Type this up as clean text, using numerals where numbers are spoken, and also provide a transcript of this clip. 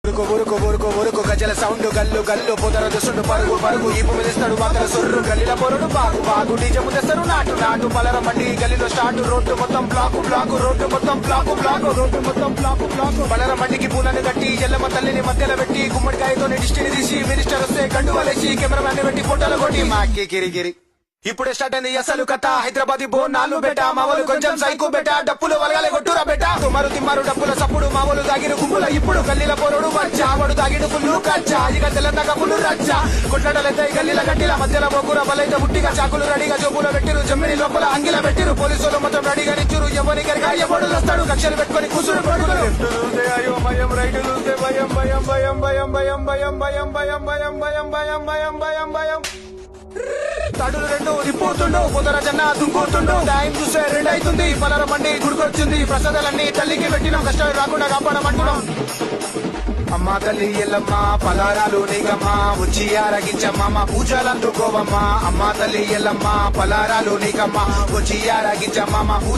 ఊరుకు గజల సౌండ్ గల్లు గల్లు పొదర దుసుడు పరుగు పరుగు ఈపు మెదిస్తాడు వాతల సొర్రు గల్లిల పొరడు బాగు బాగు డీజము తెస్తారు నాటు నాటు పలర మండి గల్లిలో స్టార్ట్ రోడ్డు మొత్తం బ్లాకు బ్లాకు రోడ్డు మొత్తం బ్లాకు బ్లాకు రోడ్డు మొత్తం బ్లాకు బ్లాకు పలర మండికి పూలను కట్టి ఎల్లమ్మ తల్లిని మధ్యలో పెట్టి గుమ్మడికాయతో డిస్టిని తీసి మినిస్టర్ వస్తే గండు వలేసి కెమెరామ్యాన్ పెట్టి ఫోటోలు కొట్టి మాకి గిరి ఇప్పుడే స్టార్ట్ అయింది అసలు కథ హైదరాబాద్ బోనాలు బెట మావోలు కొంచెం సైకు బెట డప్పులు వలగాలే కొట్టురా బెట తుమారు తిమ్మారు డప్పుల సప్పుడు మావోలు దాగిన గుంపుల ఇప్పుడు గల్లీల పోరుడు వచ్చా వాడు దాగిన ఫుల్లు కచ్చా ఇక తెలంగాణ ఫుల్లు రచ్చా కొట్లాడలైతే గల్లీల గట్టిల మధ్యలో మొగ్గుర బలైతే ఉట్టిగా చాకులు రెడీగా జోబులో పెట్టిరు జమ్మిని లోపల అంగిల పెట్టిరు పోలీసులు మొత్తం రెడీగా నిచ్చురు ఎవరి గరిగా ఎవడు వస్తాడు కక్షలు పెట్టుకొని కూసుడు భయం రైట్ చూస్తే భయం భయం భయం భయం భయం భయం భయం భయం భయం భయం భయం భయం భయం భయం తడులు రెండు రిపోతుండు పొదర జన్న దుంకుతుండు టైం చూస్తే 2 అవుతుంది పలర మండి గుడికొచ్చింది ప్రసాదాలన్నీ తల్లికి పెట్టినాం కష్టాలు రాకుండా కాపాడమంటున్నాం అమ్మా తల్లి ఎల్లమ్మ పలారాలు నీకమ్మా వచ్చి ఆరగించమ్మ పూజలందుకోవమ్మా అమ్మా తల్లి ఎల్లమ్మ పలారాలు నీకమ్మా వచ్చి ఆరగించమ్మ పూజ